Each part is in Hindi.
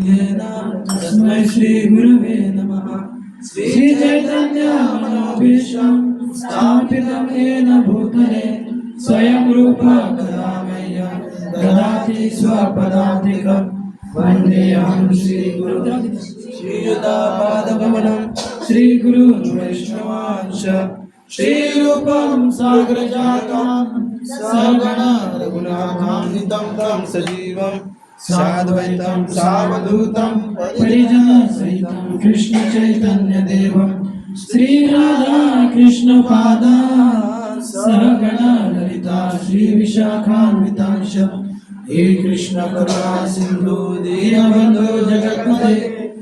येन तस्मै श्री गुरवे नमः। श्री चैतन्य मनोभीष्टं स्थापितं येन भूतले स्वयं रूप कदा मह्यं ददाति स्वपदान्तिकं। वन्देऽहं श्रीगुरुं श्रीयुतापादकमलं श्रीगुरुन् वैष्णवांश्च श्रीरूपं साग्रजातं सगण रघुनाथान्वितं तं सजीवं साद्वैतं सावधूतं परिजनसहितं कृष्ण चैतन्य देवं श्रीराधा कृष्ण पादान् सहगण ललिता श्री विशाखान्वितांश्च। हे कृष्ण करुणा सिंधु दीनबंधु जगत्पते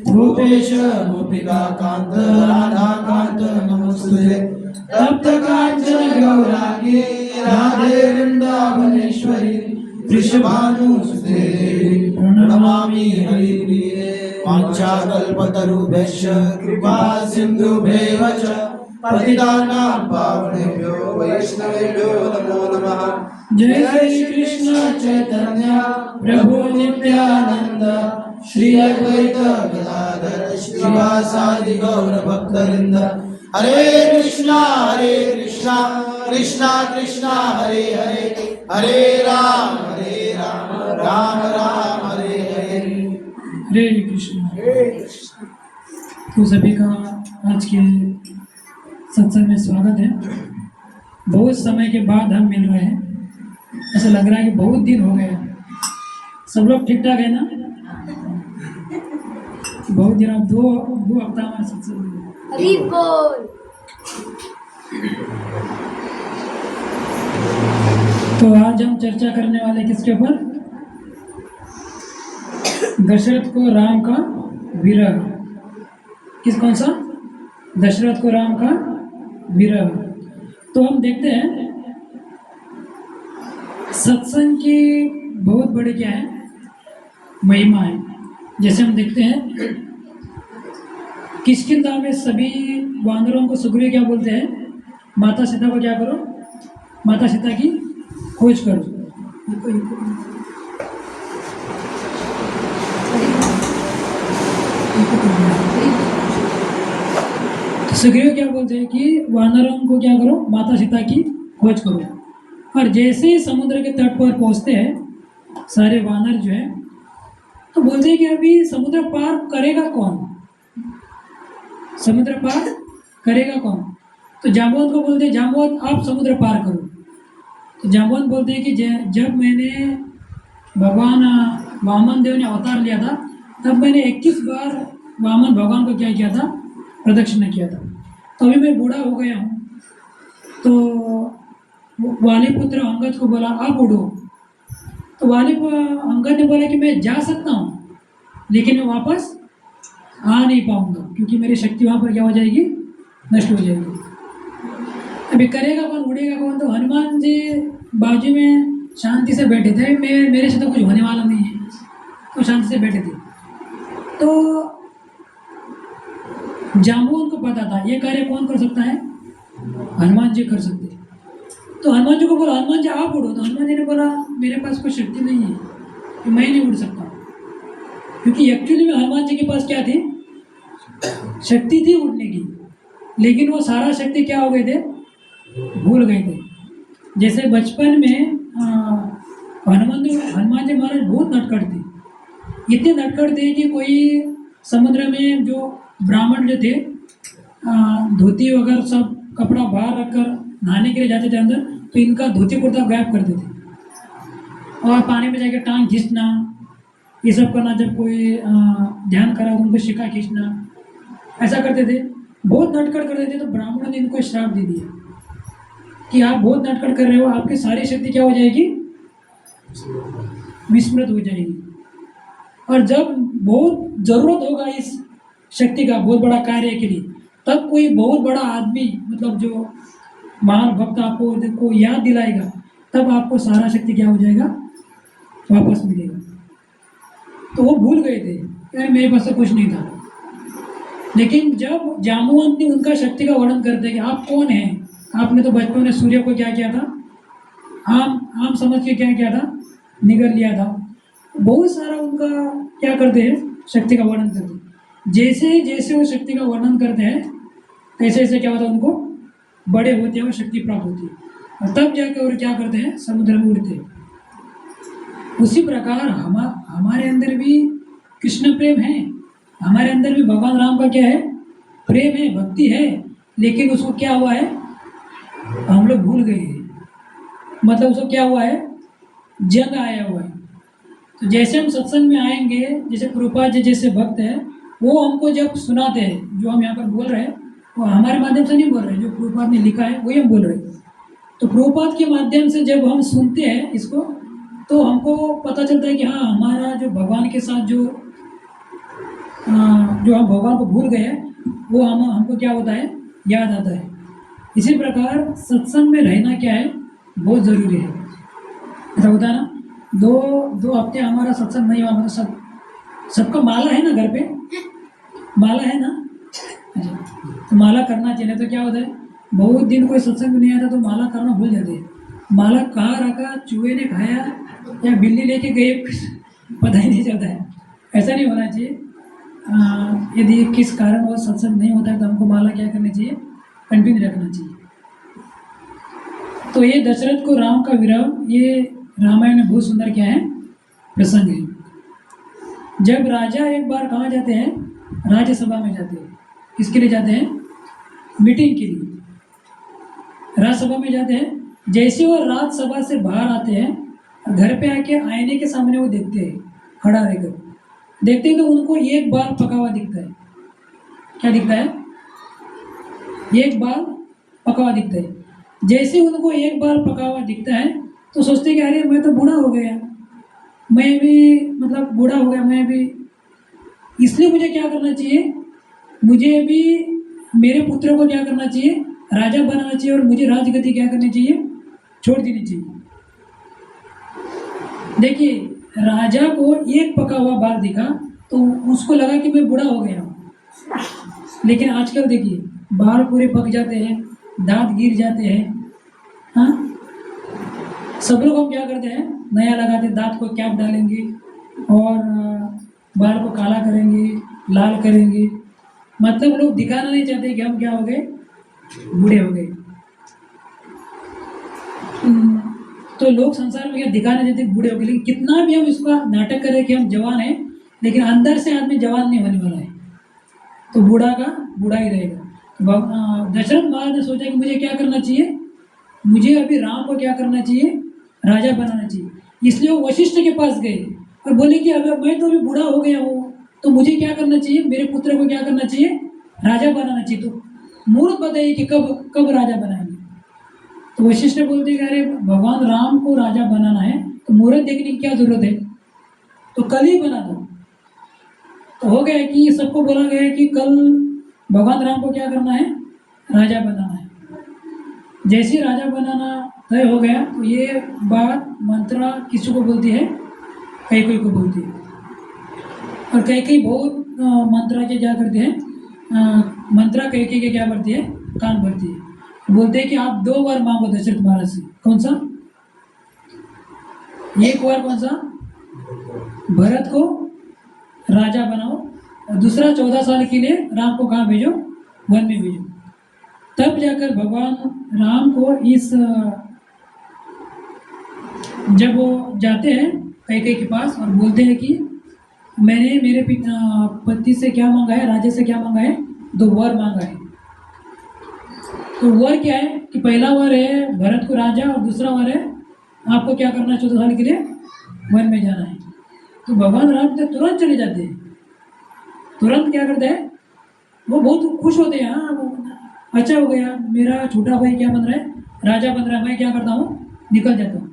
भूपेश गोपिका कांत राधा कांत नमोस्तुते। तप्त कांचन गौरांगी राधे वृंदावनेश्वरी वृषभानुसुते देवी प्रणमामि हरिप्रिये। वाञ्छाकल्पतरुभ्यश्च कृपा सिन्धुभ्येव च पतितानां पावनेभ्यो वैष्णवेभ्यो नमो नमः। जय श्री कृष्ण चैतन्य प्रभु नित्यानंद श्री अद्वैत गदाधर श्रीवासादि गौर भक्तवृंद। हरे कृष्णा कृष्णा कृष्णा हरे हरे हरे राम राम राम हरे हरे। हरे कृष्ण। तो सभी का आज के सत्संग में स्वागत है। बहुत समय के बाद हम मिल रहे हैं। ऐसा लग रहा है कि बहुत दिन हो गए। सब लोग ठीक ठाक है ना? बहुत दिन, अब दो हफ्ता हमारा सत्संग। हरि बोल। तो आज हम चर्चा करने वाले किसके ऊपर? दशरथ को राम का विरह। कौन सा? दशरथ को राम का विरह। तो हम देखते हैं सत्संग की बहुत बड़ी क्या है महिमा है। जैसे हम देखते हैं किष्किंधा में सभी वानरों को सुग्रीव क्या बोलते हैं? माता सीता को क्या करो? माता सीता की खोज करो। तो सुग्रीव क्या बोलते हैं कि वानरों को क्या करो? माता सीता की खोज करो। और जैसे ही समुद्र के तट पर पहुंचते हैं सारे वानर जो है, तो बोलते हैं कि अभी समुद्र पार करेगा कौन? समुद्र पार करेगा कौन? तो जांबवंत को बोलते हैं जांबवंत आप समुद्र पार करो। तो जांबवंत बोलते हैं कि जब मैंने भगवान वामन देव ने अवतार लिया था तब मैंने 21 बार वामन भगवान को क्या किया था? प्रदक्षिणा किया था। तो अभी मैं बूढ़ा हो गया हूँ। तो वाली पुत्र अंगद को बोला आप उड़ो। तो वाली अंगद ने बोला कि मैं जा सकता हूँ लेकिन मैं वापस आ नहीं पाऊंगा क्योंकि मेरी शक्ति वहाँ पर क्या हो जाएगी? नष्ट हो जाएगी। अभी करेगा कौन? उड़ेगा कौन? तो हनुमान जी बाजू में शांति से बैठे थे। मेरे से तो कुछ होने वाला नहीं है, तो शांति से बैठे थे। तो जांबुओं को पता था ये कार्य कौन कर सकता है? हनुमान जी कर सकते। तो हनुमान जी को बोला हनुमान जी आप उड़ो। तो हनुमान जी ने बोला मेरे पास कोई शक्ति नहीं है कि मैं नहीं उड़ सकता, क्योंकि एक्चुअली में हनुमान जी के पास क्या थी? शक्ति थी उड़ने की, लेकिन वो सारा शक्ति क्या हो गए थे? भूल गए थे। जैसे बचपन में हनुमान जी महाराज बहुत नटखट थे। इतने नटखट थे कि कोई समुद्र में जो ब्राह्मण जो थे धोती वगैरह सब कपड़ा बाहर रखकर नहाने के लिए जाते थे अंदर, तो इनका धोती कुर्ता गायब करते थे और पानी में जाकर टांग खींचना ये सब करना। जब कोई ध्यान करा तो उनको शिका खींचना ऐसा करते थे। बहुत नटखट करते थे। तो ब्राह्मणों ने इनको श्राप दे दिया कि आप बहुत नटखट कर रहे हो, आपकी सारी शक्ति क्या हो जाएगी? विस्मृत हो जाएगी। और जब बहुत जरूरत होगा इस शक्ति का बहुत बड़ा कार्य के लिए, तब कोई बहुत बड़ा आदमी मतलब जो महान भक्त आपको याद दिलाएगा, तब आपको सारा शक्ति क्या हो जाएगा? वापस मिलेगा। तो वो भूल गए थे यार मेरे पास तो कुछ नहीं था। लेकिन जब जांबवंत ने उनका शक्ति का वर्णन करते कि आप कौन हैं? आपने तो बचपन में सूर्य को क्या किया था? आम समझ के क्या किया था? निगल लिया था। बहुत सारा उनका क्या करते हैं? शक्ति का वर्णन करते हैं। जैसे जैसे वो शक्ति का वर्णन करते हैं तैसे ऐसे क्या होता है, उनको बड़े होते हैं और शक्ति प्राप्त होती है, और तब जाकर और क्या करते हैं, समुद्र में उड़ते हैं। उसी प्रकार हमारे अंदर भी कृष्ण प्रेम है, हमारे अंदर भी भगवान राम का क्या है, प्रेम है, भक्ति है, लेकिन उसको क्या हुआ है, हम लोग भूल गए हैं। मतलब उसको क्या हुआ है, जंग आया हुआ है। तो जैसे हम सत्संग में आएंगे, जैसे प्रभुपाद जी जैसे भक्त है, वो हमको जब सुनाते हैं, जो हम यहाँ पर बोल रहे हैं वो हमारे माध्यम से नहीं बोल रहे, जो प्रभुपाद ने लिखा है वही हम बोल रहे हैं। तो प्रभुपाद के माध्यम से जब हम सुनते हैं इसको, तो हमको पता चलता है कि हाँ, हमारा जो भगवान के साथ जो हम भगवान को भूल गए हैं, वो हमको क्या होता है, याद आता है। इसी प्रकार सत्संग में रहना क्या है, बहुत ज़रूरी है। ऐसा होता है ना, दो हफ्ते हमारा सत्संग नहीं हुआ, मतलब सबका माला है ना, घर पे माला है ना, अच्छा, तो माला करना चाहिए। तो क्या होता है, बहुत दिन कोई सत्संग नहीं आता तो माला करना भूल जाते हैं। माला कहाँ रखा, चूहे ने खाया या बिल्ली लेके गए, पता ही नहीं चलता है। ऐसा नहीं होना चाहिए। यदि किस कारण वो सत्संग नहीं होता है तो हमको माला क्या करनी चाहिए, कंटिन्यू रखना चाहिए। तो ये दशरथ को राम का विरह, ये रामायण में बहुत सुंदर क्या है, प्रसंग है। जब राजा एक बार कहाँ जाते हैं, राज्यसभा में जाते हैं। किसके लिए जाते हैं, मीटिंग के लिए, राज्यसभा में जाते हैं। जैसे वो राज्यसभा से बाहर आते हैं, घर पे आके आईने के सामने वो देखते हैं, खड़ा रहकर देखते हैं, तो उनको एक बाल पका हुआ दिखता है। क्या दिखता है, एक बाल पका हुआ दिखता है। जैसे उनको एक बाल पका हुआ दिखता है तो सोचते हैं कि अरे मैं तो बूढ़ा हो गया, मैं भी मतलब बूढ़ा हो गया मैं भी, इसलिए मुझे क्या करना चाहिए, मुझे भी मेरे पुत्र को क्या करना चाहिए, राजा बनाना चाहिए, और मुझे राजगद्दी क्या करनी चाहिए, छोड़ देनी चाहिए। देखिए, राजा को एक पका हुआ बाल दिखा तो उसको लगा कि मैं बूढ़ा हो गया हूँ, लेकिन आजकल देखिए बाल पूरे पक जाते हैं, दांत गिर जाते हैं। हाँ, सब लोग हम क्या करते हैं, नया लगाते, दांत को कैप डालेंगे और बाल को काला करेंगे, लाल करेंगे। मतलब लोग दिखाना नहीं चाहते कि हम क्या हो गए, बूढ़े हो गए। तो लोग संसार में क्या दिखाना चाहते बूढ़े हो गए, लेकिन कितना भी हम इसका नाटक करें कि हम जवान हैं, लेकिन अंदर से आदमी जवान नहीं होने वाला है, तो बूढ़ा का बूढ़ा ही रहेगा। दशरथ महाराज ने सोचा कि मुझे क्या करना चाहिए, मुझे अभी राम को क्या करना चाहिए, राजा बनाना चाहिए। इसलिए वो वशिष्ठ के पास गए और बोले कि अगर मैं तो अभी बूढ़ा हो गया हूँ, तो मुझे क्या करना चाहिए, मेरे पुत्र को क्या करना चाहिए, राजा बनाना चाहिए। तो मुहूर्त बताइए कि कब कब राजा बनाएंगे। तो वशिष्ठ बोलते कि अरे भगवान राम को राजा बनाना है तो मुहूर्त देखने की क्या जरूरत है, तो कल ही बना दो। तो हो गया कि सबको बोला गया कि कल भगवान राम को क्या करना है, राजा बनाना है। जैसे राजा बनाना तय हो गया तो ये बात मंत्रा किसी को बोलती है, कैकेयी को बोलती है। और कैकेयी बहुत मंत्रा के क्या करते हैं, मंत्रा कैकेयी के क्या करती है, कान भरती है। बोलते हैं कि आप 2 बार मांगो दशरथ महाराज से। कौन सा, एक बार कौन सा, भरत को राजा बनाओ, और दूसरा 14 साल के लिए राम को कहाँ भेजो, वन में भेजो। तब जाकर भगवान राम को इस, जब वो जाते हैं कैकेयी के पास और बोलते हैं कि मैंने मेरे पति से क्या मांगा है, राजा से क्या मांगा है, 2 वर मांगा है। तो वर क्या है कि पहला वर है भरत को राजा, और दूसरा वर है आपको क्या करना है, 14 साल के लिए वन में जाना है। तो भगवान राम तो तुरंत चले जाते हैं, तुरंत क्या करते हैं, वो बहुत खुश होते हैं। हाँ, अच्छा हो गया, मेरा छोटा भाई क्या बन रहा है, राजा बन रहा है, मैं क्या करता हूँ, निकल जाता हूँ।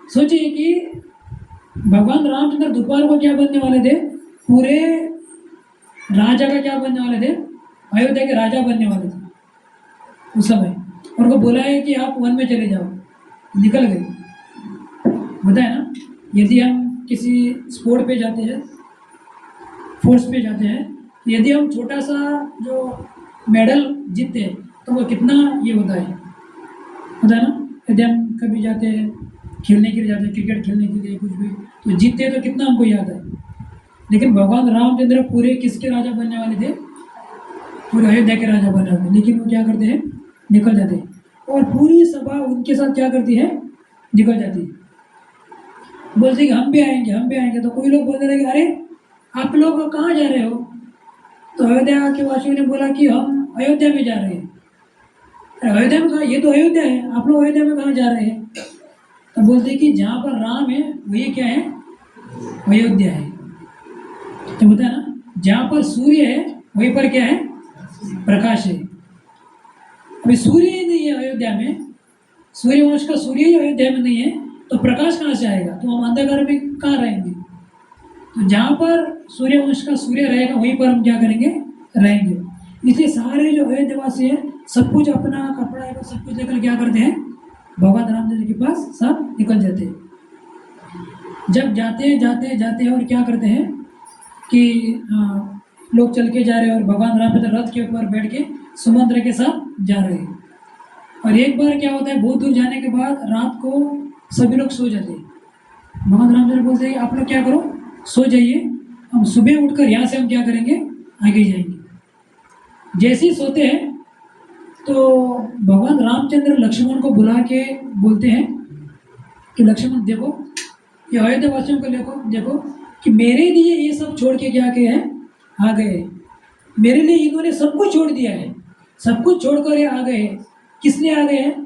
सोचिए कि भगवान रामचंद्र दोपहर को क्या बनने वाले थे, पूरे राजा का क्या बनने वाले थे, अयोध्या के राजा बनने वाले थे उस समय। और वो बोला है कि आप वन में चले जाओ, निकल गए। होता है ना, यदि हम किसी स्पोर्ट पे जाते हैं, फोर्स पे जाते हैं, यदि हम छोटा सा जो मेडल जीतते हैं तो वो कितना ये होता है ना। यदि हम कभी जाते हैं खेलने के लिए, जाते हैं क्रिकेट खेलने के लिए कुछ भी, तो जीतते हैं तो कितना हमको याद है, लेकिन भगवान रामचंद्र पूरे किसके राजा बनने वाले थे? पूरे अयोध्या के राजा बनने वाले थे। लेकिन वो क्या करते हैं? निकल जाते हैं। और पूरी सभा उनके साथ क्या करती है? निकल जाती है। बोलते कि हम भी आएंगे, हम भी आएंगे। तो कोई लोग बोलने लगे, अरे आप लोग कहाँ जा रहे हो? तो अयोध्या के वासियों ने बोला कि हम अयोध्या में जा रहे हैं। अरे अयोध्या में कहाँ? ये तो अयोध्या है, आप लोग अयोध्या में कहाँ जा रहे हैं? तो बोलते कि जहाँ पर राम है वही क्या है? अयोध्या है। तो होता है ना, जहाँ पर सूर्य है वहीं पर क्या है? प्रकाश है। अभी सूर्य ही नहीं है अयोध्या में, सूर्यवंश का सूर्य ही अयोध्या में नहीं है, तो प्रकाश कहाँ से आएगा? तो हम अंधकार में कहाँ रहेंगे? तो जहाँ पर सूर्यवंश का सूर्य रहेगा वहीं पर हम क्या करेंगे? रहेंगे। इसलिए सारे जो अयोध्यावासी है सब कुछ अपना कपड़ा है सब कुछ लेकर क्या करते हैं? भगवान रामचंद्र के पास सब निकल जाते हैं। जब जाते जाते जाते और क्या करते हैं कि लोग चल के जा रहे हैं और भगवान रामचंद्र रथ के ऊपर बैठ के सुमंत्र के साथ जा रहे हैं। और एक बार क्या होता है, बहुत दूर जाने के बाद रात को सभी लोग सो जाते हैं। भगवान रामचंद्र बोलते हैं आप लोग क्या करो, सो जाइए, हम सुबह उठकर यहाँ से हम क्या करेंगे? आगे जाएंगे। जैसे ही सोते हैं तो भगवान रामचंद्र लक्ष्मण को बुला के बोलते हैं कि लक्ष्मण देखो, ये अयोध्या वासियों को देखो कि मेरे लिए ये सब छोड़ के क्या गए हैं? आ गए। मेरे लिए इन्होंने सब कुछ छोड़ दिया है, सब कुछ छोड़कर ये आ गए। किस लिए आ गए हैं?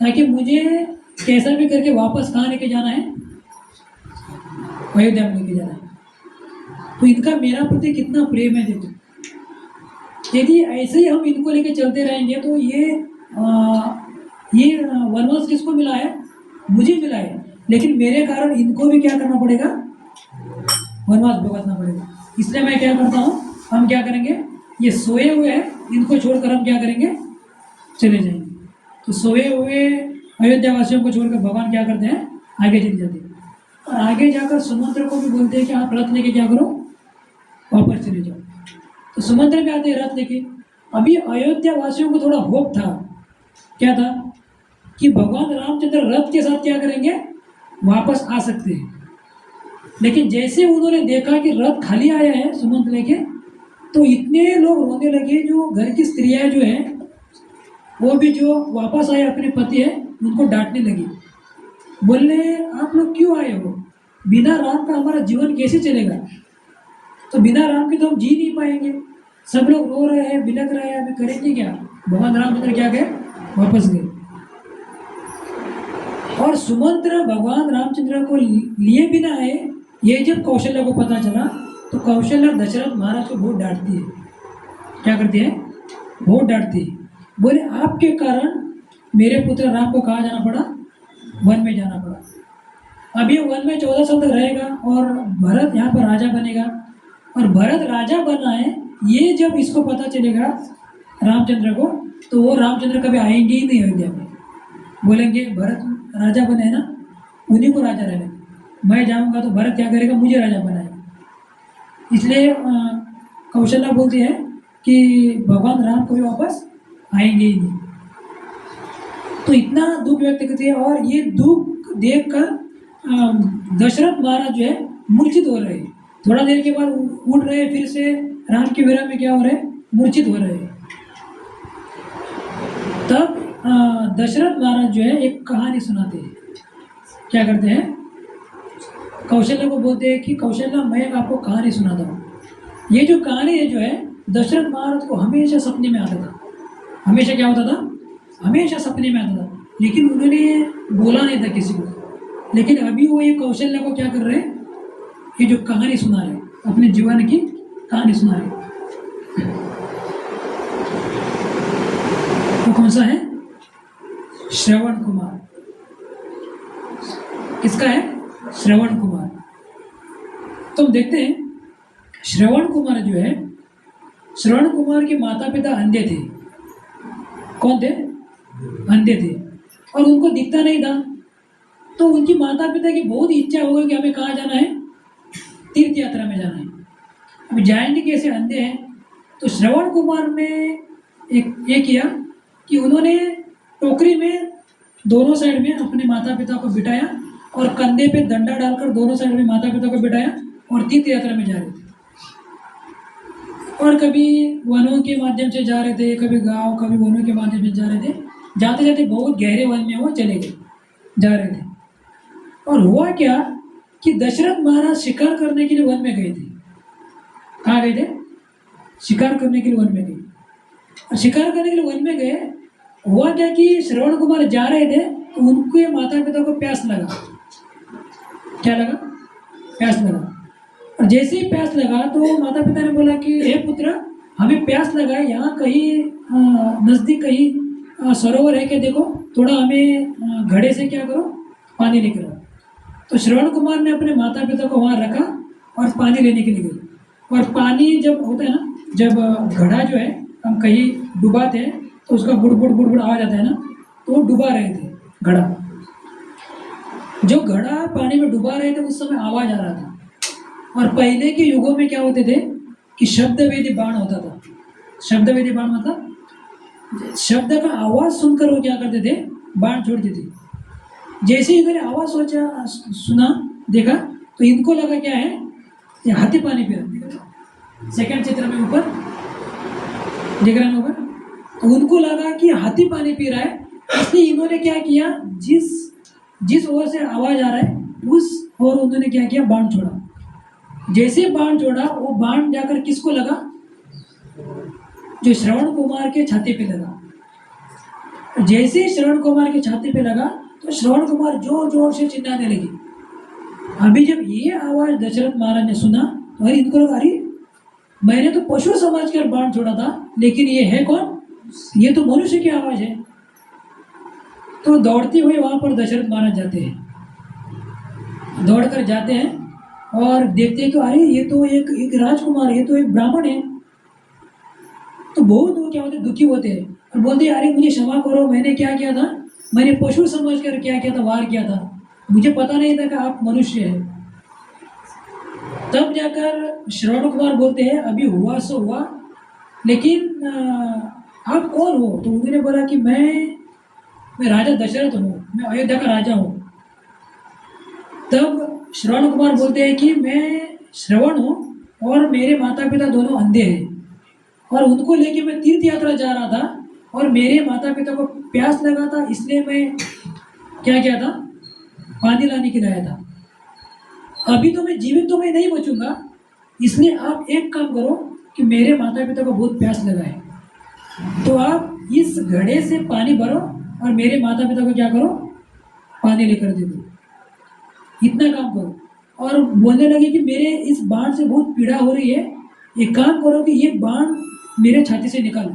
ताकि मुझे कैसा भी करके वापस कहाँ लेके जाना है? अयोध्या में लेके जाना है। तो इनका मेरा प्रति कितना प्रेम है देखो। यदि ऐसे ही हम इनको लेके चलते रहेंगे तो ये वनवास किसको मिला है? मुझे मिला है। लेकिन मेरे कारण इनको भी क्या करना पड़ेगा? वनवास भुगतना पड़ेगा। इसलिए मैं क्या करता हूँ, हम क्या करेंगे? ये सोए हुए हैं, इनको छोड़कर हम क्या करेंगे? चले जाएंगे। तो सोए हुए अयोध्या वासियों को छोड़कर भगवान क्या करते हैं? आगे चले जाते हैं। और आगे जाकर सुमंत्र को भी बोलते हैं कि आप रथ लेके क्या करो? वापस चले जाओ। तो सुमंत्र में आते हैं रथ लेके। अभी अयोध्या वासियों को थोड़ा होप था, क्या था? कि भगवान रामचंद्र रथ के साथ क्या करेंगे? वापस आ सकते हैं। लेकिन जैसे उन्होंने देखा कि रथ खाली आया है सुमंत्र लेके, तो इतने लोग रोने लगे। जो घर की स्त्रियां जो है वो भी जो वापस आए अपने पति है उनको डांटने लगी। बोलने आप लोग क्यों आए हो? बिना राम का हमारा जीवन कैसे चलेगा? तो बिना राम के तो हम जी नहीं पाएंगे। सब लोग रो रहे हैं, बिलख रहे हैं, अभी करेंगे क्या? भगवान रामचंद्र क्या गए? वापस गए। और सुमंत्र भगवान रामचंद्र को लिए बिना आए, ये जब कौशल्या को पता चला तो कौशल्या दशरथ महाराज को बहुत डांटती है। क्या करती है? बहुत डांटती है। बोले आपके कारण मेरे पुत्र राम को कहाँ जाना पड़ा? वन में जाना पड़ा। अब ये वन में 14 साल तक रहेगा और भरत यहाँ पर राजा बनेगा। और भरत राजा बना है, ये जब इसको पता चलेगा रामचंद्र को, तो वो रामचंद्र कभी आएंगे ही नहीं अयोध्या में। बोलेंगे भरत राजा बने ना, उन्हीं को राजा रहने, मैं जाऊंगा तो भरत क्या करेगा? मुझे राजा बनाएगा। इसलिए कौशल्या बोलती है कि भगवान राम कभी वापस आएंगे ही नहीं। तो इतना दुख व्यक्त करती है। और ये दुख देखकर दशरथ महाराज जो है मूर्छित हो रहे हैं। थोड़ा देर के बाद उठ रहे, फिर से राम के विरह में क्या हो रहे? मूर्छित हो रहे हैं। तब दशरथ महाराज जो है एक कहानी सुनाते हैं। क्या करते हैं? कौशल्या को बोलते हैं कि कौशल्या मैं आपको कहानी सुनाता हूँ। ये जो कहानी है जो है दशरथ महाराज को हमेशा सपने में आता था। हमेशा क्या होता था? हमेशा सपने में आता था। लेकिन उन्होंने बोला नहीं था किसी को। लेकिन अभी वो ये कौशल्या को क्या कर रहे हैं? ये जो कहानी सुना रहे, अपने जीवन की कहानी सुना रहे। वो कौन सा है? श्रवण कुमार। किसका है? श्रवण कुमार। तो हम देखते हैं श्रवण कुमार जो है, श्रवण कुमार के माता पिता अंधे थे। कौन थे? अंधे थे। और उनको दिखता नहीं था। तो उनकी माता पिता की बहुत इच्छा हो गई कि हमें कहाँ जाना है? तीर्थ यात्रा में जाना है। अब जाएंगे कैसे? अंधे हैं। तो श्रवण कुमार ने ये किया कि उन्होंने टोकरी में दोनों साइड में अपने माता पिता को बिठाया और कंधे पे डंडा डालकर दोनों साइड में माता पिता को बिठाया और तीर्थ यात्रा में जा रहे थे। और कभी वनों के माध्यम से जा रहे थे, कभी गांव, कभी वनों के माध्यम से जा रहे थे। जाते जाते बहुत गहरे वन में वो चले गए, जा रहे थे। और हुआ क्या कि दशरथ महाराज शिकार करने के लिए वन में गए थे। कहाँ गए थे? शिकार करने के लिए वन में गए। और शिकार करने के लिए वन में गए, हुआ क्या कि श्रवण कुमार जा रहे थे तो उनके माता पिता को प्यास लगा। क्या लगा? प्यास लगा। और जैसे ही प्यास लगा तो माता पिता ने बोला कि हे पुत्र, हमें प्यास लगा है, यहाँ कहीं नज़दीक कहीं सरोवर है क्या, देखो थोड़ा हमें घड़े से क्या करो, पानी लेकर आओ। तो श्रवण कुमार ने अपने माता पिता को वहाँ रखा और पानी लेने के लिए गए। और पानी जब होता है ना, जब घड़ा जो है हम कहीं डुबाते हैं तो उसका बुड़ बुड़ बुड़ बुड़ आवाज आता है ना, तो वो डुबा रहे थे घड़ा। जो घड़ा पानी में डुबा रहे थे उस समय आवाज आ रहा था। और पहले के युगों में क्या होते थे कि शब्दवेदी बाण होता था। शब्दवेदी बाण मतलब शब्द का आवाज सुनकर वो क्या करते थे, बाण छोड़ते थे। जैसे ही इन्होंने आवाज सोचा, सुना, देखा, तो इनको लगा क्या है, ये हाथी पानी पी रहा। सेकंड चित्र में ऊपर देख रहे हैं ऊपर, तो उनको लगा कि हाथी पानी पी रहा है। इसलिए इन्होंने क्या किया, जिस ओर से आवाज आ रहा है उस ओर उन्होंने क्या किया, बाण छोड़ा। जैसे बाण छोड़ा, वो बाण जाकर किसको लगा, जो श्रवण कुमार के छाती पे लगा। जैसे ही श्रवण कुमार के छाती पे लगा तो श्रवण कुमार जोर जोर से चिल्लाने लगे। अभी जब ये आवाज दशरथ महाराज ने सुना तो अरे इनको लगा, अरे मैंने तो पशु समझकर बाण छोड़ा था, लेकिन ये है कौन, ये तो मनुष्य की आवाज है। तो दौड़ते हुए वहां पर दशरथ महाराज जाते हैं, दौड़कर जाते हैं और देखते हैं कि अरे ये तो एक राजकुमार, ये तो एक ब्राह्मण है। तो बहुत वो क्या होते, दुखी होते हैं और बोलते हैं, अरे मुझे क्षमा करो, मैंने क्या किया था, मैंने पशु समझकर क्या किया था, वार किया था, मुझे पता नहीं था कि आप मनुष्य हैं। तब जाकर श्रवण कुमार बोलते हैं, अभी हुआ सो हुआ, लेकिन आप कौन हो? तो उन्होंने बोला कि मैं राजा दशरथ हूँ, मैं अयोध्या का राजा हूँ। तब श्रवण कुमार बोलते हैं कि मैं श्रवण हूँ और मेरे माता पिता दोनों अंधे हैं, और उनको लेके मैं तीर्थ यात्रा जा रहा था और मेरे माता पिता को प्यास लगा था, इसलिए मैं क्या किया था, पानी लाने के लिए आया था। अभी तो मैं जीवित तो मैं नहीं बचूंगा, इसलिए आप एक काम करो कि मेरे माता पिता को बहुत प्यास लगा है, तो आप इस घड़े से पानी भरो और मेरे माता पिता को क्या करो, पानी लेकर दे दो, इतना काम करो। और बोलने लगे कि मेरे इस बाण से बहुत पीड़ा हो रही है, एक काम करो कि ये बाण मेरे छाती से निकालो।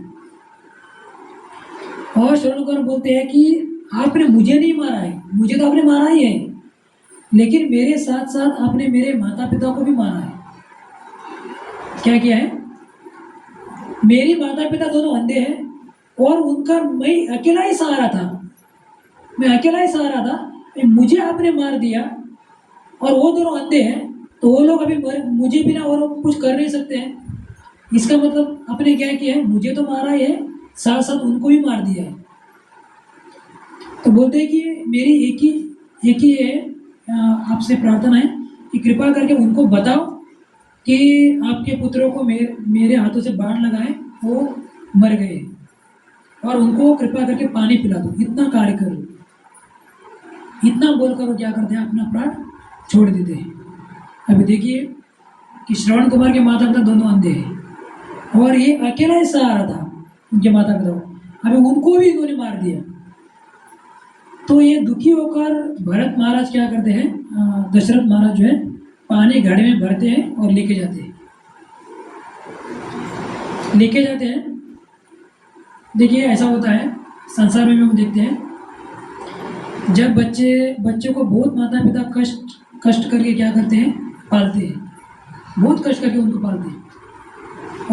और श्रवण कुमार बोलते हैं कि आपने मुझे नहीं मारा है, मुझे तो आपने मारा ही है, लेकिन मेरे साथ साथ आपने मेरे माता पिता को भी मारा है। क्या किया है? मेरे माता पिता दोनों अंधे हैं और उनका मैं अकेला ही सहारा था, मैं अकेला ही सहारा था, मुझे आपने मार दिया। और वो दोनों अंधे हैं तो वो लोग अभी मुझे बिना और कुछ कर नहीं सकते हैं। इसका मतलब आपने क्या किया है, मुझे तो मारा ही है, साथ साथ उनको भी मार दिया है। तो बोलते हैं कि मेरी एक ही है आपसे प्रार्थना है कि कृपा करके उनको बताओ कि आपके पुत्रों को मेरे हाथों से बाण लगा है, वो मर गए, और उनको कृपा करके पानी पिला दो, इतना कार्य करो। इतना बोलकर वो क्या करते हैं, अपना प्राण छोड़ देते हैं। अभी देखिए कि श्रवण कुमार के माता पिता दोनों अंधे हैं और ये अकेला ही सहारा था उनके माता पिता को, अभी उनको भी इन्होंने मार दिया। तो ये दुखी होकर भरत महाराज क्या करते हैं, दशरथ महाराज जो है पानी घड़े में भरते हैं और लेके जाते हैं। देखिए ऐसा होता है संसार में हम देखते हैं, जब बच्चे को बहुत माता पिता कष्ट करके क्या करते हैं, पालते हैं, बहुत कष्ट करके उनको पालते हैं,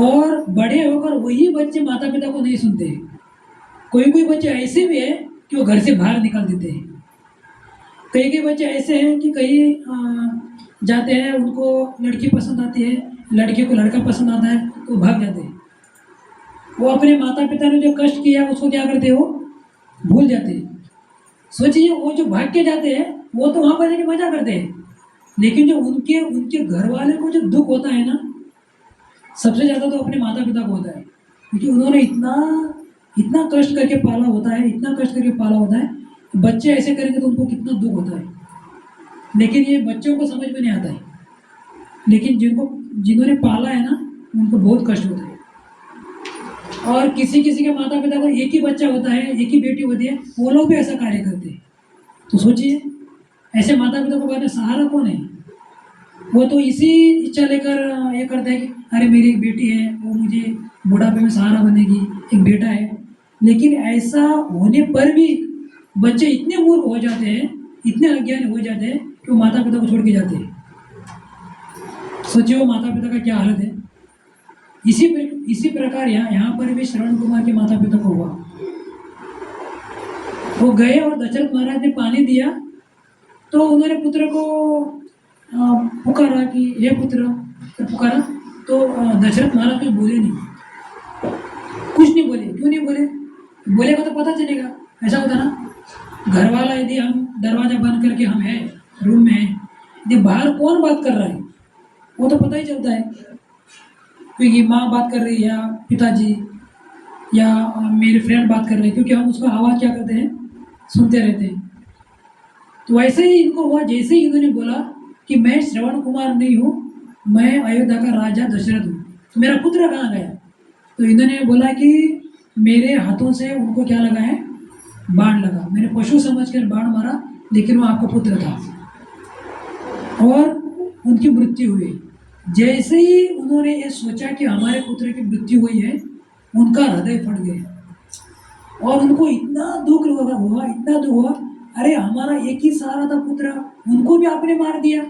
और बड़े होकर वही बच्चे माता पिता को नहीं सुनते हैं। कोई बच्चे ऐसे भी है कि वो घर से बाहर निकाल देते हैं। कई बच्चे ऐसे हैं कि कहीं जाते हैं, उनको लड़की पसंद आती है, लड़के को लड़का पसंद आता है तो भाग जाते हैं। वो अपने माता पिता ने जो कष्ट किया उसको क्या करते हैं, वो भूल जाते हैं। सोचिए वो जो भाग के जाते हैं वो तो वहाँ पर जाके मजा करते हैं, लेकिन जो उनके घर वाले को जो दुख होता है ना, सबसे ज़्यादा तो अपने माता पिता को होता है, क्योंकि उन्होंने इतना इतना कष्ट करके पाला होता है, इतना कष्ट करके पाला होता है। बच्चे ऐसे करेंगे तो उनको कितना दुख होता है, लेकिन ये बच्चों को समझ में नहीं आता है। लेकिन जिन्होंने पाला है ना, उनको बहुत कष्ट होता है। और किसी किसी के माता पिता को एक ही बच्चा होता है, एक ही बेटी होती है, वो लोग भी ऐसा कार्य करते हैं। तो सोचिए, ऐसे माता पिता को बाद में सहारा कौन है? वो तो इसी इच्छा लेकर ये करता है कि अरे मेरी एक बेटी है, वो मुझे बुढ़ापे में सहारा बनेगी, एक बेटा है। लेकिन ऐसा होने पर भी बच्चे इतने मूर्ख हो जाते हैं, इतने अज्ञानी हो जाते हैं कि वो माता पिता को छोड़ के जाते हैं। सोचिए वो माता पिता का क्या हालत है। इसी प्रकार यहाँ पर भी श्रवण कुमार के माता पिता को हुआ। वो गए और दशरथ महाराज ने पानी दिया, तो उन्होंने पुत्र को पुकारा कि हे पुत्र, तो पुकारा तो दशरथ महाराज कुछ बोले नहीं, कुछ नहीं बोले। क्यों नहीं बोले? बोलेगा तो पता चलेगा। ऐसा होता ना, घर वाला यदि हम दरवाजा बंद करके हम हैं रूम में हैं, यदि बाहर कौन बात कर रहा है वो तो पता ही चलता है, क्योंकि माँ बात कर रही है या पिताजी या मेरे फ्रेंड बात कर रहे हैं, क्योंकि हम उसका आवाज़ क्या करते हैं, सुनते रहते हैं। तो वैसे ही इनको हुआ, जैसे ही इन्होंने बोला कि मैं श्रवण कुमार नहीं हूँ, मैं अयोध्या का राजा दशरथ हूँ, तो मेरा पुत्र कहाँ गया? तो इन्होंने बोला कि मेरे हाथों से उनको क्या लगा है, बाण लगा, मैंने पशु समझकर बाण मारा, लेकिन वो आपका पुत्र था और उनकी मृत्यु हुई। जैसे ही उन्होंने ये सोचा कि हमारे पुत्र की मृत्यु हुई है, उनका हृदय फट गया और उनको इतना दुख हुआ, इतना दुख हुआ, अरे हमारा एक ही सहारा था पुत्र, उनको भी आपने मार दिया।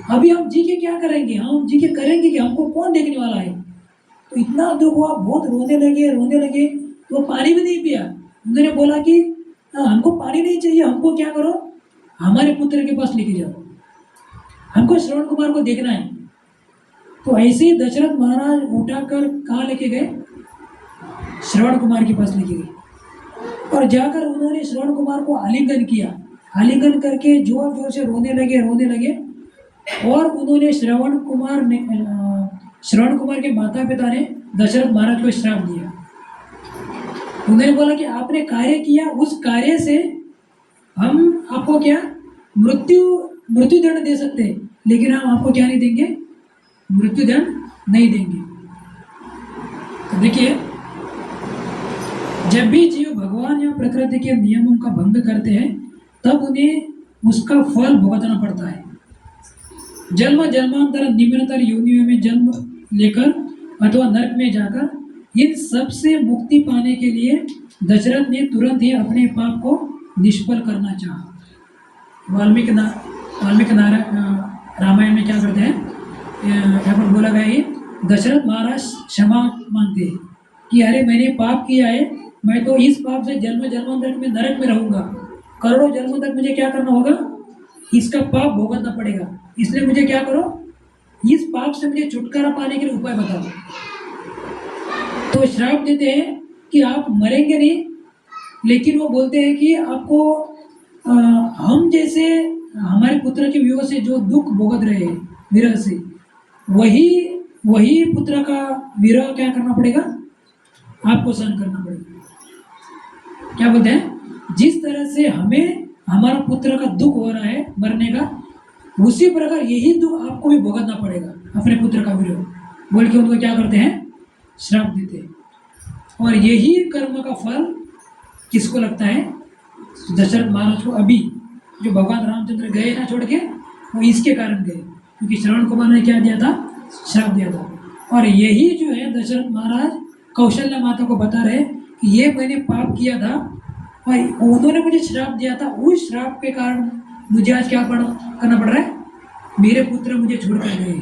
अभी हम जी के क्या करेंगे? हम जी के करेंगे कि हमको कौन देखने वाला है? तो इतना दुख हुआ, बहुत रोने लगे। तो पानी भी नहीं पिया। उन्होंने बोला कि हमको पानी नहीं चाहिए, हमको क्या करो, हमारे पुत्र के पास लेके जाओ, हमको श्रवण कुमार को देखना है। तो ऐसे ही दशरथ महाराज उठाकर कहाँ लेके गए? श्रवण कुमार के पास लेके गए और जाकर उन्होंने श्रवण कुमार को आलिंगन किया। आलिंगन करके जोर जोर से रोने लगे और उन्होंने श्रवण कुमार के माता पिता ने दशरथ महाराज को श्राप दिया। उन्होंने बोला कि आपने कार्य किया, उस कार्य से हम आपको क्या मृत्युदंड दे सकते हैं, लेकिन हम आपको क्या नहीं देंगे, मृत्युदंड नहीं देंगे। तो देखिए, जब भी जीव भगवान या प्रकृति के नियमों का भंग करते हैं, तब उन्हें उसका फल भुगतना पड़ता है। जन्म जन्मांतर निम्नतर योनियों में जन्म लेकर अथवा नरक में जाकर इन सब से मुक्ति पाने के लिए दशरथ ने तुरंत ही अपने पाप को निष्फल करना चाहा। वाल्मीकि रामायण में क्या करते हैं, यहाँ पर बोला गया है, दशरथ महाराज क्षमा मांगते हैं कि अरे मैंने पाप किया है, मैं तो इस पाप से जन्म जन्मांतर में नरक में रहूँगा, करोड़ों जन्मों तक मुझे क्या करना होगा, इसका पाप भुगतना पड़ेगा। इसलिए मुझे क्या करो, इस पाप से मुझे छुटकारा पाने के लिए उपाय बताओ। तो श्राप देते हैं कि आप मरेंगे नहीं, लेकिन वो बोलते हैं कि आपको हम जैसे हमारे पुत्र के वियोग से जो दुख भुगत रहे हैं विरह से, वही पुत्र का विरह क्या करना पड़ेगा, आपको सहन करना पड़ेगा। क्या बोलते हैं, जिस तरह से हमें हमारा पुत्र का दुख हो रहा है मरने का, उसी प्रकार यही दुख आपको भी भुगतना पड़ेगा, अपने पुत्र का विरह बोल के उनको क्या करते हैं, श्राप देते हैं। और यही कर्म का फल किसको लगता है, दशरथ महाराज को। अभी जो भगवान रामचंद्र गए ना छोड़ के, वो इसके कारण गए, क्योंकि श्रवण कुमार ने क्या दिया था, श्राप दिया था। और यही जो है दशरथ महाराज कौशल्या माता को बता रहे कि ये मैंने पाप किया था और उन्होंने मुझे श्राप दिया था, उस श्राप के कारण मुझे आज क्या करना पड़ रहा है, मेरे पुत्र मुझे छोड़कर गए।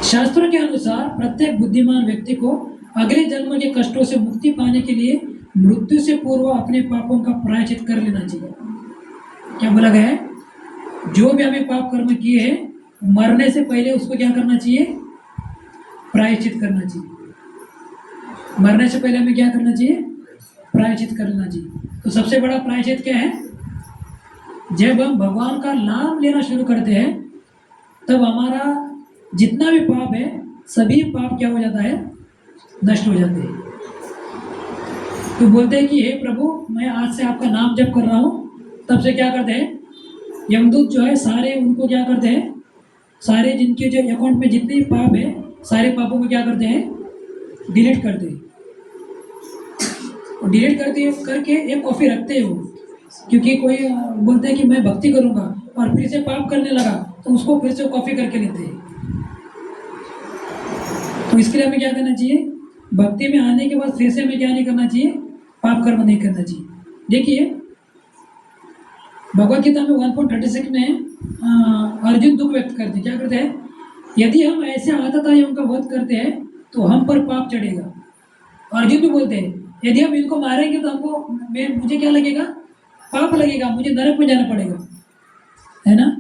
शास्त्रों के अनुसार प्रत्येक बुद्धिमान व्यक्ति को अगले जन्म के कष्टों से मुक्ति पाने के लिए मृत्यु से पूर्व अपने पापों का प्रायश्चित कर लेना चाहिए। क्या बोला गया है, जो भी हमें पाप कर्म किए हैं मरने से पहले उसको क्या करना चाहिए, प्रायश्चित करना चाहिए। मरने से पहले हमें क्या करना चाहिए, प्रायश्चित करना चाहिए। तो सबसे बड़ा प्रायश्चित क्या है, जब हम भगवान का नाम लेना शुरू करते हैं, तब हमारा जितना भी पाप है सभी पाप क्या हो जाता है, नष्ट हो जाते हैं। तो बोलते हैं कि हे प्रभु मैं आज से आपका नाम जप कर रहा हूँ, तब से क्या करते हैं यमदूत जो है सारे उनको क्या करते हैं, सारे जिनके जो अकाउंट में जितने भी पाप है सारे पापों को क्या करते हैं, डिलीट करते हैं। और डिलीट करते करके एक कॉपी रखते हैं वो, क्योंकि कोई बोलते हैं कि मैं भक्ति करूँगा और फिर से पाप करने लगा तो उसको फिर से कॉपी करके लेते हैं। तो इसके लिए हमें क्या करना चाहिए, भक्ति में आने के बाद फिर से हमें क्या नहीं करना चाहिए, पाप कर्म नहीं करना चाहिए। देखिए भगवत गीता में 1.36 में अर्जुन दुख व्यक्त करते क्या करते हैं, यदि हम ऐसे आतताइयों का वध करते हैं तो हम पर पाप चढ़ेगा। अर्जुन भी बोलते हैं यदि हम इनको मारेंगे तो हमको मुझे क्या लगेगा, पाप लगेगा, मुझे नरक में जाना पड़ेगा, है ना।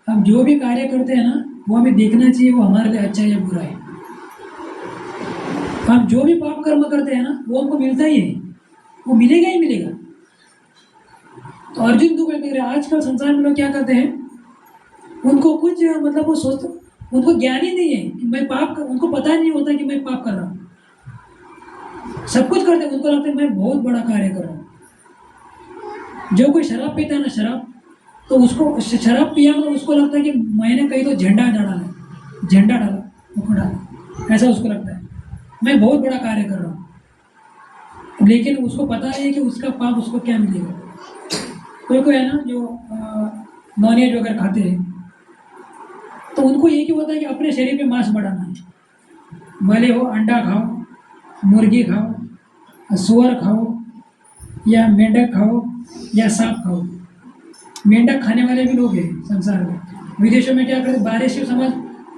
हम जो भी कार्य करते हैं ना वो हमें देखना चाहिए वो हमारे लिए अच्छा है या बुरा है। हम जो भी पाप कर्म करते हैं ना वो हमको मिलता ही है, वो मिलेगा ही मिलेगा। तो अर्जुन दुख व्यक्त कर रहे, आजकल संसार में लोग क्या करते हैं, उनको कुछ मतलब वो सोचते, उनको ज्ञान ही नहीं है कि मैं पाप उनको पता ही नहीं होता कि मैं पाप कर रहा हूँ। सब कुछ करते हैं, उनको लगता है मैं बहुत बड़ा कार्य कर रहा हूँ। जो कोई शराब पीता है ना, शराब तो उसको शराब पिया तो उसको लगता है कि मैंने कहीं तो झंडा डाला है, झंडा डाला वो डाला, ऐसा उसको लगता है मैं बहुत बड़ा कार्य कर रहा हूँ। लेकिन उसको पता नहीं है कि उसका पाप उसको क्या मिलेगा। कोई कोई है ना जो नॉन वेज वगैरह खाते हैं तो उनको ये क्यों होता है कि अपने शरीर पे मांस बढ़ाना है, भले हो अंडा खाओ, मुर्गी खाओ, सुअर खाओ या मेंढक खाओ या सांप खाओ। मेंढक खाने वाले भी लोग हैं संसार में। विदेशों में क्या करते, बारिश के समय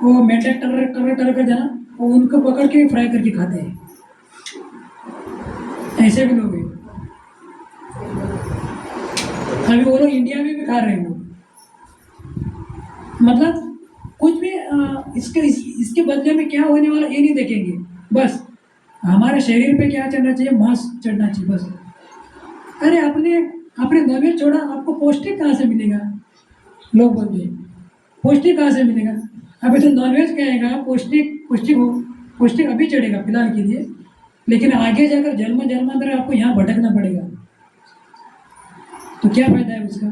वो मेंढक टर कर जाना वो उनको पकड़ के फ्राई करके खाते हैं, ऐसे भी लोग हैं। अभी वो लोग इंडिया में भी खा रहे हैं लोग, मतलब कुछ भी इसके बदले में क्या होने वाला ये नहीं देखेंगे, बस हमारे शरीर पे क्या चढ़ना चाहिए, मांस चढ़ना चाहिए बस। अरे अपने नॉनवेज छोड़ा, आपको पौष्टिक कहाँ से मिलेगा, लोग बोलते हैं पौष्टिक कहाँ से मिलेगा। अभी तो नॉनवेज कहेगा पौष्टिक अभी चढ़ेगा फिलहाल के लिए, लेकिन आगे जाकर जन्मांतर आपको यहाँ भटकना पड़ेगा, तो क्या फायदा है उसका।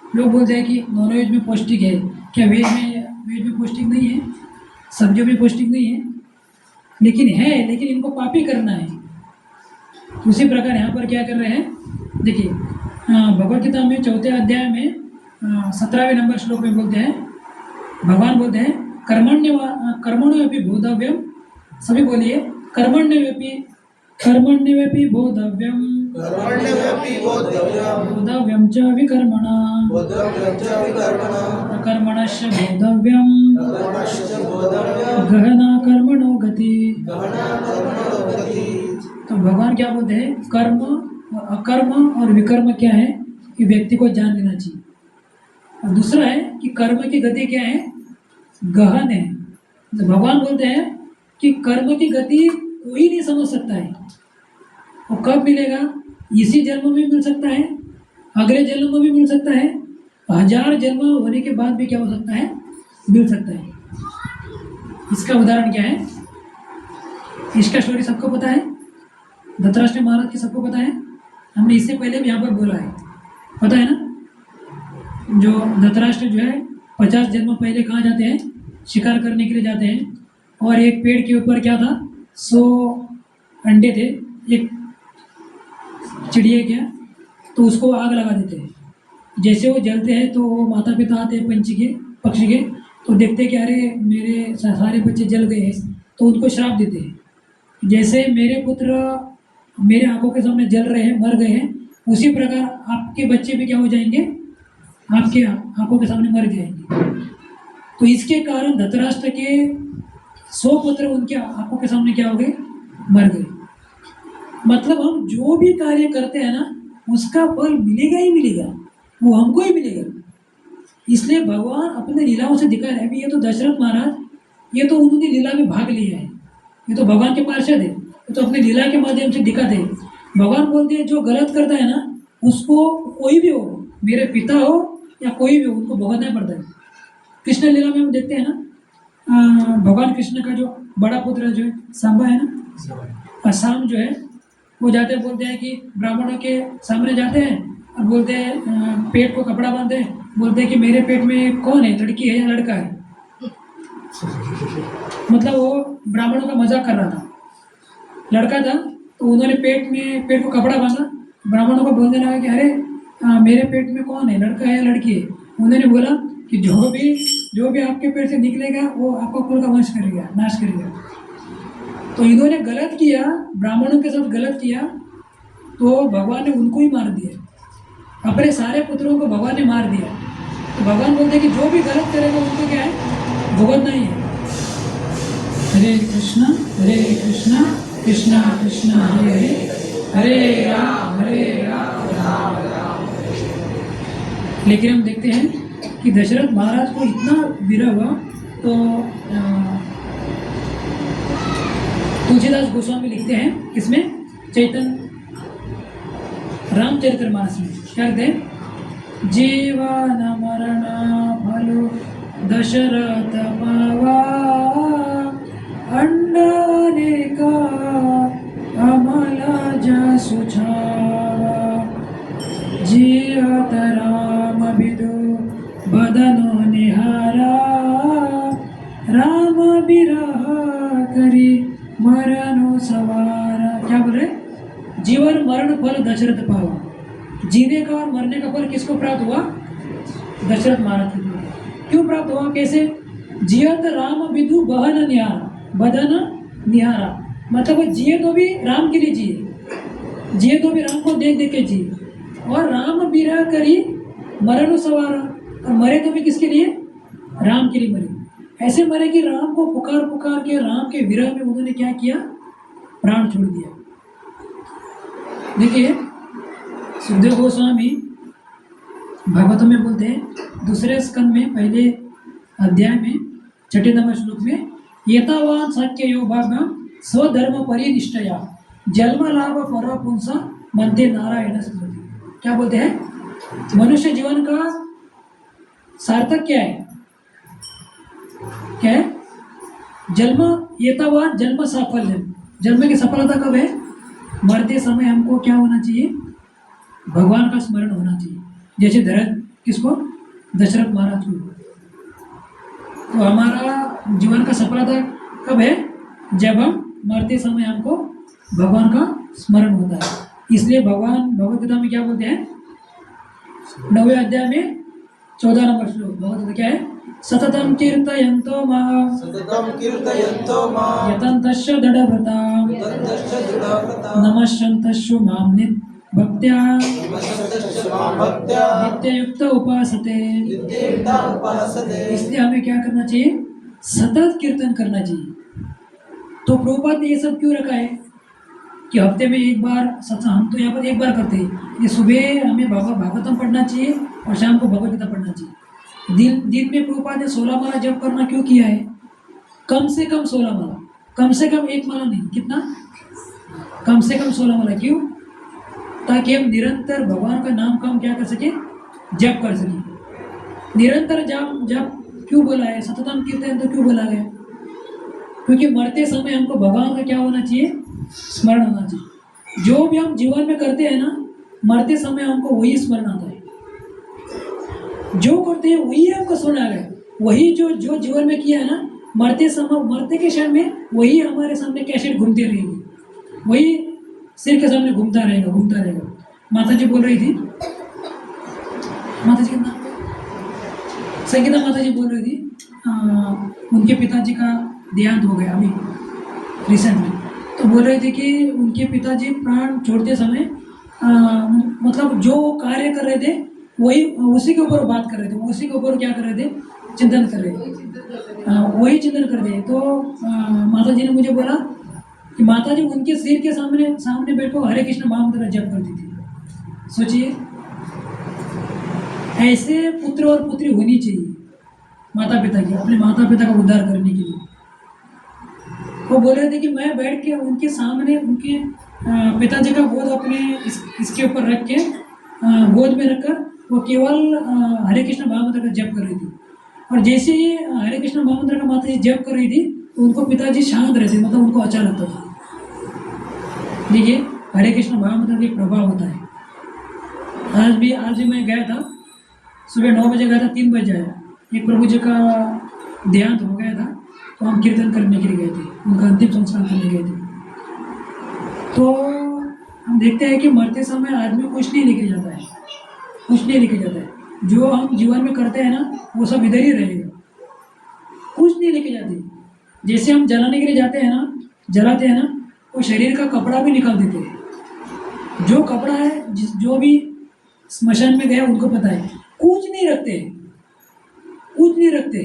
लोग बोलते हैं कि नॉनवेज में पौष्टिक है, क्या वेज में पौष्टिक नहीं है, सब्जियों में पौष्टिक नहीं है, लेकिन इनको पापी करना है। उसी प्रकार यहाँ पर क्या कर रहे हैं, देखिए भगवत गीता में 4 अध्याय में 17वें नंबर श्लोक में बोलते हैं, भगवान बोलते हैं कर्मण्यपि बोधव्यम, सभी बोलिए कर्मण्यपि बोधव्यम बोधव्यम च विकर्मणा कर्मणश्च बोधव्यम गहना कर्मणो गति। तो भगवान क्या बोलते हैं, कर्म अकर्म और विकर्म क्या है कि व्यक्ति को जान लेना चाहिए। और दूसरा है कि कर्म की गति क्या है, गहन है। तो भगवान बोलते हैं कि कर्म की गति कोई नहीं समझ सकता है, वो कब मिलेगा, इसी जन्म में मिल सकता है, अगले जन्म में भी मिल सकता है, 1000 जन्म होने के बाद भी क्या हो सकता है, मिल सकता है। इसका उदाहरण क्या है, इसका स्टोरी सबको पता है, धृतराष्ट्र महाराज की सबको पता है, हमने इससे पहले भी यहाँ पर बोला है, पता है ना। जो धृतराष्ट्र जो है 50 जन्म पहले कहाँ जाते हैं, शिकार करने के लिए जाते हैं, और एक पेड़ के ऊपर क्या था, 100 अंडे थे, एक चिड़िया क्या, तो उसको आग लगा देते हैं। जैसे वो जलते हैं तो वो माता पिता आते हैं पक्षी के, तो देखते कि अरे मेरे सारे बच्चे जल गए हैं, तो उनको श्राप देते हैं। जैसे मेरे पुत्र मेरे आंखों के सामने जल रहे हैं, मर गए हैं, उसी प्रकार आपके बच्चे भी क्या हो जाएंगे, आपके आंखों के सामने मर जाएंगे। तो इसके कारण धृतराष्ट्र के 100 पुत्र उनके आंखों के सामने क्या हो गए, मर गए। मतलब हम जो भी कार्य करते हैं ना उसका फल मिलेगा ही मिलेगा, वो हमको ही मिलेगा। इसलिए भगवान अपने लीलाओं से दिखा रहे हैं। अभी ये तो दशरथ महाराज, ये तो उन्होंने लीला में भाग लिया है, ये तो भगवान के पार्षद है, ये तो अपने लीला के माध्यम से दिखाते हैं। भगवान बोलते हैं जो गलत करता है ना उसको कोई भी हो, मेरे पिता हो या कोई भी हो, उनको भुगतना पड़ता है। कृष्ण लीला में हम देखते हैं ना, भगवान कृष्ण का जो बड़ा पुत्र जो है सांबा है ना, शाम जो है वो जाते बोलते हैं कि ब्राह्मणों के सामने जाते हैं और बोलते हैं पेट को कपड़ा बांधते हैं, बोलते हैं कि मेरे पेट में कौन है, लड़की है या लड़का है। मतलब वो ब्राह्मणों का मजाक कर रहा था। लड़का था तो उन्होंने पेट को कपड़ा बांधा, ब्राह्मणों को बोलने लगा कि अरे मेरे पेट में कौन है, लड़का है या लड़की है। उन्होंने बोला कि जो भी आपके पेट से निकलेगा वो आपका कुल का वंश करेगा, नाश करेगा। तो इन्होंने गलत किया, ब्राह्मणों के साथ गलत किया, तो भगवान ने उनको ही मार दिया। अपने सारे पुत्रों को भगवान ने मार दिया। तो भगवान बोलते हैं कि जो भी गलत करेगा उनको क्या है, भुगतना ही है। हरे कृष्णा कृष्णा कृष्णा हरे हरे, हरे राम राम राम। लेकिन हम देखते हैं कि दशरथ महाराज को इतना विरह हुआ, तो तुलसीदास गोस्वामी लिखते हैं इसमें चैतन्य रामचरितमानस में क्या कहते हैं, जीवन मरण फलो दशरथ पावा, अंडनेका अमल जसु छावा, जियत राम विदु बदनो निहारा, राम बिरह करी मरणो सवारा। क्या बोल रहे, जीवन मरण फल दशरथ पावा। जीने का और मरने का फल किसको प्राप्त हुआ, दशरथ महाराज को। क्यों प्राप्त हुआ, कैसे, जियत राम विदु बहन निहारा, बदन निहारा, मतलब वो जिए तो भी राम के लिए जिए तो भी राम को देख देख के जिए, और राम बिरह करी मरण सवारा, और मरे तो भी किसके लिए, राम के लिए मरे। ऐसे मरे कि राम को पुकार पुकार के राम के विरह में उन्होंने क्या किया, प्राण छोड़ दिया। देखिए सुखदेव गोस्वामी भागवतम में बोलते हैं, दूसरे स्कंद में पहले अध्याय में छठे नंबर श्लोक में, एतावान सत्य यो भागम स्वधर्म परिनिष्ठया जन्म लाभ पर पुंसा मध्य नारायण स्मृति। क्या बोलते हैं, मनुष्य जीवन का सार्थक क्या है, क्या है, जन्म एतावान जन्म साफल्य, जन्म की सफलता कब है, मरते समय हमको क्या होना चाहिए, भगवान का स्मरण होना चाहिए। जैसे किसको, दशरथ महाराज को। तो हमारा जीवन का सफलता कब है, जब हम मरते समय हमको भगवान का स्मरण होता है। इसलिए भगवान भगवद गीता में क्या बोलते हैं, 9वें अध्याय में 14 नंबर श्लोक भगवद गीता क्या है, सततम कीर्तयन्तो मां यतन्तश्च दृढव्रतां नमस्यन्तश्च मां भक्त्या नित्ययुक्त उपासते। इसलिए हमें क्या करना चाहिए, सतत कीर्तन करना चाहिए। तो प्रभुपाद ने ये सब क्यों रखा है कि हफ्ते में एक बार सत्संग, हम तो यहाँ पर एक बार करते हैं, ये सुबह हमें भागवतम पढ़ना चाहिए और शाम को भगवद गीता पढ़ना चाहिए। दिन में प्रभुपाद ने 16 माला जप करना क्यों किया है, कम से कम 16 माला, कम से कम एक माला नहीं, कितना, कम से कम 16 माला। क्यों, ताकि हम निरंतर भगवान का नाम काम क्या कर सके, जप कर सके। निरंतर जप क्यों बोला है, सततम कीर्तन तो क्यों बोला गया, क्योंकि मरते समय हमको भगवान का क्या होना चाहिए, स्मरण होना चाहिए। जो भी हम जीवन में करते हैं ना, मरते समय हमको वही स्मरण आता है। जो करते हैं वही हमको स्मरण आ गया, वही जो जीवन में किया है ना, मरते के क्षण में वही हमारे सामने कैसेट घूमते रहेगी, वही सिर के सामने घूमता रहेगा। माता जी बोल रही थी, माता जी का नाम संगीता माता जी बोल रही थी, उनके पिताजी का देहांत हो गया अभी रिसेंटली। तो बोल रहे थे कि उनके पिताजी प्राण छोड़ते समय मतलब जो कार्य कर रहे थे वही उसी के ऊपर बात कर रहे थे, उसी के ऊपर क्या कर रहे थे, चिंतन कर रहे थे, वही चिंतन कर रहे। तो माता जी ने मुझे बोला कि माता जी उनके सिर के सामने बैठ कर हरे कृष्ण महामंत्र जप करती थी। सोचिए, ऐसे पुत्र और पुत्री होनी चाहिए माता पिता की, अपने माता पिता का उद्धार करने के लिए। वो बोल रहे थे कि मैं बैठ के उनके सामने उनके पिताजी का गोद अपने इसके ऊपर रख के गोद में रखकर वो केवल हरे कृष्ण महामंत्र का जप कर रही थी। और जैसे ही हरे कृष्ण महामंत्र का माता जी जप कर रही थी तो उनको पिताजी शांत रहते, मतलब उनको अच्छा लगता था। देखिए हरे कृष्ण महामंत्र का प्रभाव होता है। आज भी मैं गया था, सुबह 9 बजे गया था, 3 बजे आया। एक प्रभु जी का देहांत हो गया था, तो हम कीर्तन करने के लिए गए थे, उनका अंतिम संस्कार करने गए थे। तो हम देखते हैं कि मरते समय आदमी कुछ नहीं लेके जाता है, कुछ नहीं लेके जाता है। जो हम जीवन में करते हैं ना वो सब इधर ही रहेगा, कुछ नहीं लेके जाते। जैसे हम जलाने के लिए जाते हैं ना, जलाते हैं ना, वो शरीर का कपड़ा भी निकाल देते हैं। जो कपड़ा है जो भी स्मशान में गया उनको पता है, कुछ नहीं रखते, कुछ नहीं रखते।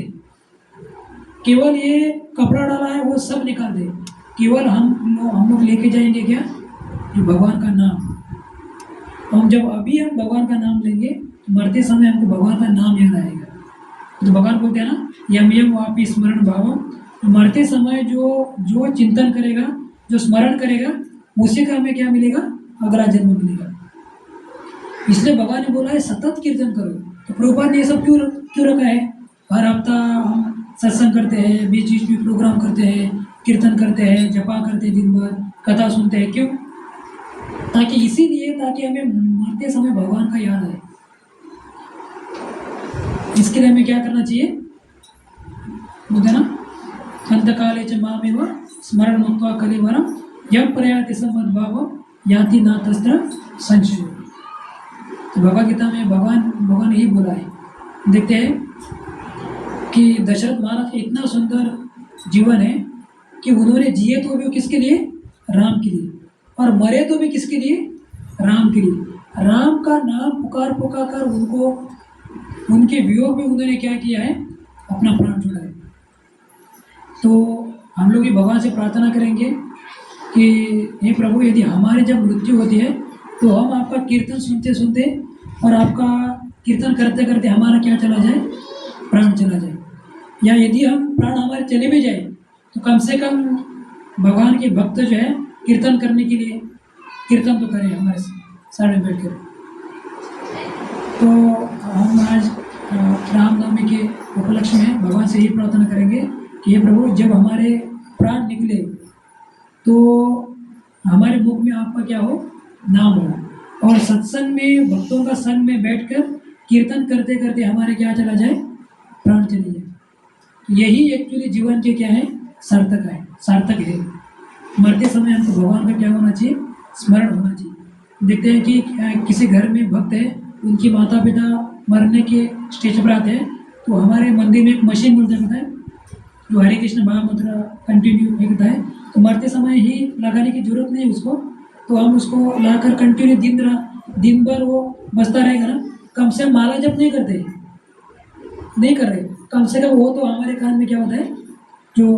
केवल ये कपड़ा डाला है वो सब निकाल दे। केवल हम लोग लेके जाएंगे क्या, ये भगवान का नाम। हम जब अभी हम भगवान का नाम लेंगे तो मरते समय हमको भगवान का नाम याद आएगा। तो भगवान बोलते हैं ना, यम यम वापी स्मरण भावम। तो मरते समय जो चिंतन करेगा, जो स्मरण करेगा, उसी का हमें क्या मिलेगा, अगला जन्म मिलेगा। इसलिए भगवान ने बोला है सतत कीर्तन करो। तो प्रभुपाद ने ये सब क्यों रखा है। हर हफ्ता हम सत्संग करते हैं, बीच बीच में प्रोग्राम करते हैं, कीर्तन करते हैं, जपा करते हैं, दिन भर कथा सुनते हैं। क्यों? ताकि इसीलिए ताकि हमें मरते समय भगवान का याद आए। इसके लिए हमें क्या करना चाहिए, बोलते ना, अंतकाले च मामेव स्मरण मुक्त्वा कलेवरम यम प्रयाति समद्भावम याति न तत्र संशय। तो भगवद गीता में भगवान यही बोला है। देखते हैं कि दशरथ महाराज का इतना सुंदर जीवन है कि उन्होंने जिए तो भी किसके लिए, राम के लिए, और मरे तो भी किसके लिए, राम के लिए। राम का नाम पुकार कर उनको, उनके वियोग में उन्होंने क्या किया है, अपना प्राण छोड़ा है। तो हम लोग भी भगवान से प्रार्थना करेंगे कि हे प्रभु, यदि हमारे जब मृत्यु होती है तो हम आपका कीर्तन सुनते सुनते और आपका कीर्तन करते करते हमारा क्या चला जाए, प्राण चला जाए। या यदि हम प्राण हमारे चले भी जाए तो कम से कम भगवान के भक्त जो है कीर्तन करने के लिए कीर्तन तो करें हमारे साथ में बैठ कर। तो हम आज रामनवमी के उपलक्ष्य में भगवान से ही प्रार्थना करेंगे कि हे प्रभु, जब हमारे प्राण निकले तो हमारे मुख में आपका क्या हो, नाम हो, और सत्संग में भक्तों का संग में बैठकर कीर्तन करते करते हमारे क्या चला जाए, प्राण चले जाए। यही एक्चुअली जीवन के क्या है, सार्थक है। मरते समय हमको भगवान का क्या होना चाहिए, स्मरण होना चाहिए। देखते हैं कि किसी घर में भक्त है, उनकी माता पिता मरने के स्टेज पर आते हैं, तो हमारे मंदिर में एक मशीन मिलता है जो हरे कृष्ण महामंत्र कंटिन्यू लिखता है। तो मरते समय ही लगाने की जरूरत नहीं उसको, तो हम उसको लाकर कंटिन्यू दिन भर वो बजता रहेगा ना। कम से कम माला जब नहीं कर रहे, कम से कम वो तो हमारे कान में क्या होता है, जो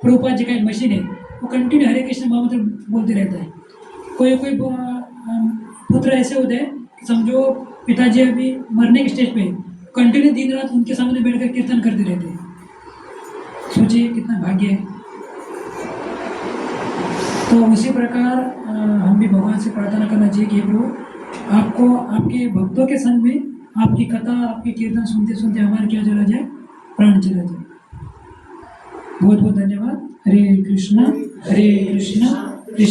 प्रभुपाद जी का एक मशीन है वो कंटिन्यू हरे कृष्ण महामंत्र बोलते रहता है। कोई पुत्र ऐसे होते हैं, समझो पिताजी अभी मरने के स्टेज पे, कंटिन्यू दिन रात उनके सामने बैठकर कीर्तन करते रहते हैं। सोचिए कितना भाग्य है। तो उसी प्रकार हम भी भगवान से प्रार्थना करना चाहिए कि प्रभु, आपको आपके भक्तों के संग में आपकी कथा, आपके कीर्तन सुनते सुनते हमारे क्या चला जाए, प्राण चला जाए। बहुत बहुत धन्यवाद। हरे कृष्णा हरे कृष्णा